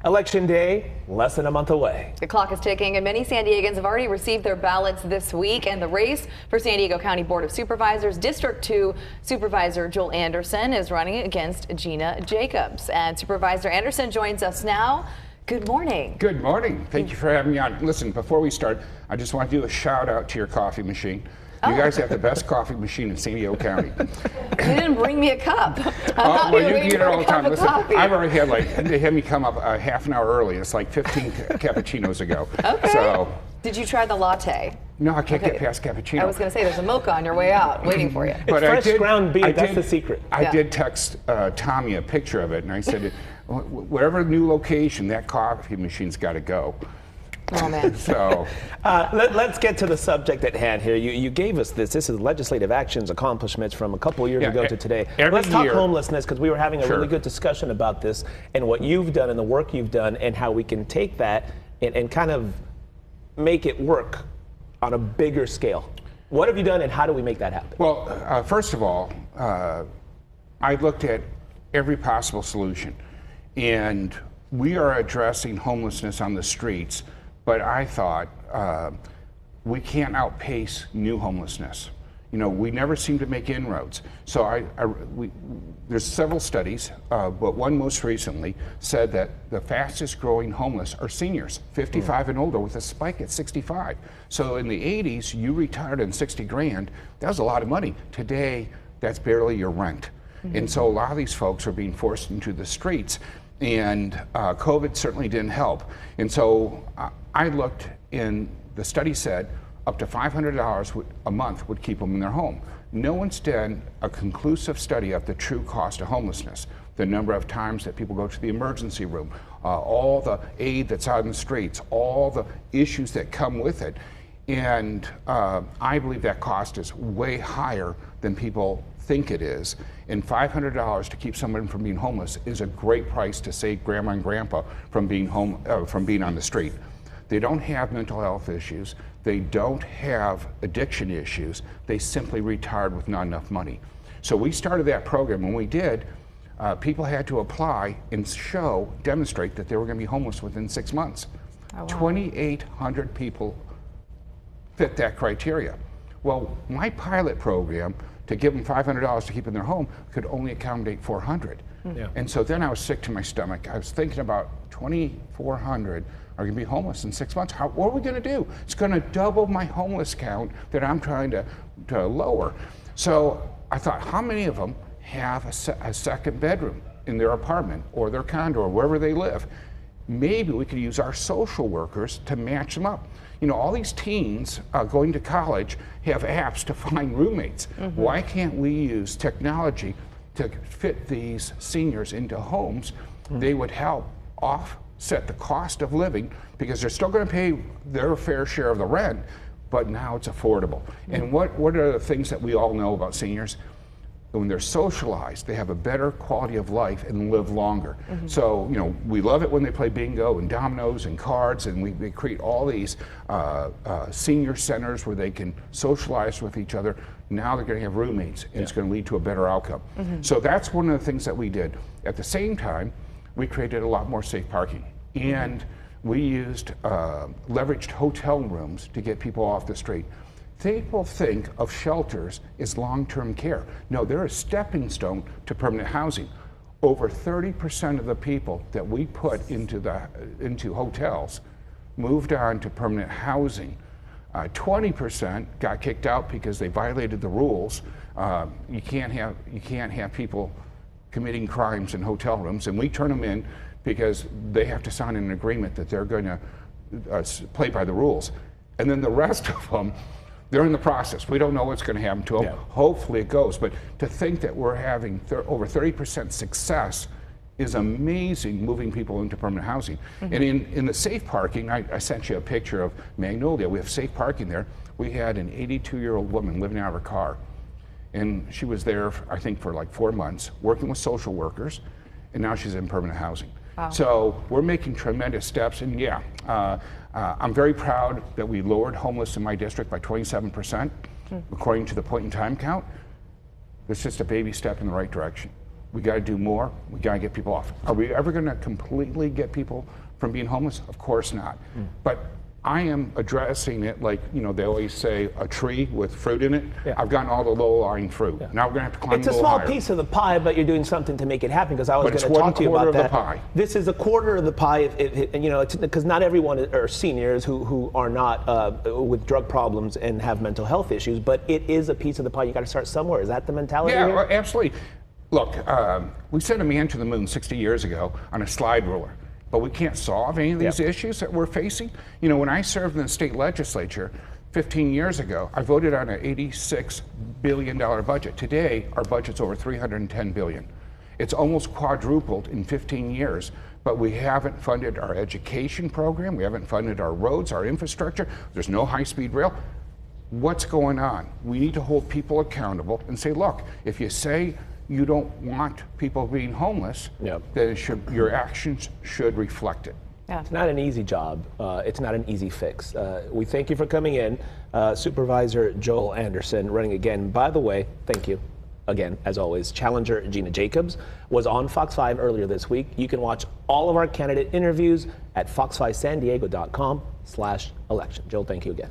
Election Day, less than a month away. The clock is ticking, and many San Diegans have already received their ballots this week. And the race for San Diego County Board of Supervisors, District 2 Supervisor Joel Anderson is running against Gina Jacobs. And Supervisor Anderson joins us now. Good morning. Good morning. Thank you for having me on. Listen, before we start, I just want to do a shout out to your coffee machine. You guys have the best coffee machine in San Diego County. You didn't bring me a cup. Well, you get it all the time. Listen, I've already had they had me come up half an hour early. It's like 15 cappuccinos ago. Okay. So, did you try the latte? no, I can't get past cappuccino. I was going to say there's a mocha on your way out waiting for you. It's fresh ground beef, that's the secret. I did text Tommy a picture of it, and I said, whatever new location, that coffee machine's got to go. Oh, man. So let's get to the subject at hand here. You gave us this. This is legislative actions accomplishments from a couple years ago to today. Let's talk homelessness, because we were having a really good discussion about this and what you've done and the work you've done and how we can take that and kind of make it work on a bigger scale. What have you done and how do we make that happen? Well, first of all, I looked at every possible solution, and we are addressing homelessness on the streets. But I thought we can't outpace new homelessness. You know, we never seem to make inroads. So there's several studies, but one most recently said that the fastest growing homeless are seniors, 55 and older, with a spike at 65. So in the 80s, you retired on 60 grand. That was a lot of money. Today, that's barely your rent. And so a lot of these folks are being forced into the streets. And COVID certainly didn't help. And so I looked, and the study said up to $500 a month would keep them in their home. No one's done a conclusive study of the true cost of homelessness, the number of times that people go to the emergency room, all the aid that's out in the streets, all the issues that come with it. And I believe that cost is way higher than people think it is. And $500 to keep someone from being homeless is a great price to save grandma and grandpa from being on the street. They don't have mental health issues. They don't have addiction issues. They simply retired with not enough money. So we started that program. When we did, people had to apply and demonstrate that they were going to be homeless within 6 months. Oh, wow. 2,800 people fit that criteria. Well, my pilot program, to give them $500 to keep in their home, could only accommodate 400. Yeah. And so then I was sick to my stomach. I was thinking about 2,400 are going to be homeless in 6 months. What are we going to do? It's going to double my homeless count that I'm trying to lower. So I thought, how many of them have a second bedroom in their apartment or their condo or wherever they live? Maybe we could use our social workers to match them up. You know, all these teens going to college have apps to find roommates. Mm-hmm. Why can't we use technology to fit these seniors into homes? Mm-hmm. They would help offset the cost of living, because they're still going to pay their fair share of the rent, but now it's affordable. Mm-hmm. And what are the things that we all know about seniors? When they're socialized, they have a better quality of life and live longer. Mm-hmm. So, you know, we love it when they play bingo and dominoes and cards, and we create all these senior centers where they can socialize with each other. Now they're going to have roommates, and it's going to lead to a better outcome. Mm-hmm. So that's one of the things that we did. At the same time, we created a lot more safe parking, and we used leveraged hotel rooms to get people off the street. People think of shelters as long-term care. No, they're a stepping stone to permanent housing. Over 30% of the people that we put into hotels moved on to permanent housing. 20% got kicked out because they violated the rules. You can't have people committing crimes in hotel rooms, and we turn them in because they have to sign an agreement that they're going to play by the rules. And then the rest of them, they're in the process. We don't know what's going to happen to them. Yeah. Hopefully it goes. But to think that we're having over 30% success is amazing, moving people into permanent housing. Mm-hmm. And in the safe parking, I sent you a picture of Magnolia. We have safe parking there. We had an 82-year-old woman living out of her car. And she was there, I think, for like 4 months, working with social workers, and now she's in permanent housing. Wow. So we're making tremendous steps, and I'm very proud that we lowered homeless in my district by 27%, according to the point in time count. It's just a baby step in the right direction. We got to do more. We got to get people off. Are we ever going to completely get people from being homeless? Of course not. But I am addressing it like, you know, they always say a tree with fruit in it. Yeah. I've gotten all the low-lying fruit. Yeah. Now we're going to have to climb a little higher. It's a small piece of the pie, but you're doing something to make it happen, because I was going to talk to you about that. But it's 1/4 of the pie. This is a quarter of the pie, you know, because not everyone are seniors who are not with drug problems and have mental health issues, but it is a piece of the pie. You got to start somewhere. Is that the mentality here? Yeah, absolutely. Look, we sent a man to the moon 60 years ago on a slide ruler. But we can't solve any of these issues that we're facing. You know, when I served in the state legislature 15 years ago, I voted on an $86 billion budget. Today, our budget's over $310 billion. It's almost quadrupled in 15 years, but we haven't funded our education program. We haven't funded our roads, our infrastructure. There's no high-speed rail. What's going on? We need to hold people accountable and say, look, if you say you don't want people being homeless, then your actions should reflect it. Yeah. It's not an easy job. It's not an easy fix. We thank you for coming in. Supervisor Joel Anderson running again. By the way, thank you again, as always. Challenger Gina Jacobs was on Fox 5 earlier this week. You can watch all of our candidate interviews at fox5sandiego.com/election. Joel, thank you again.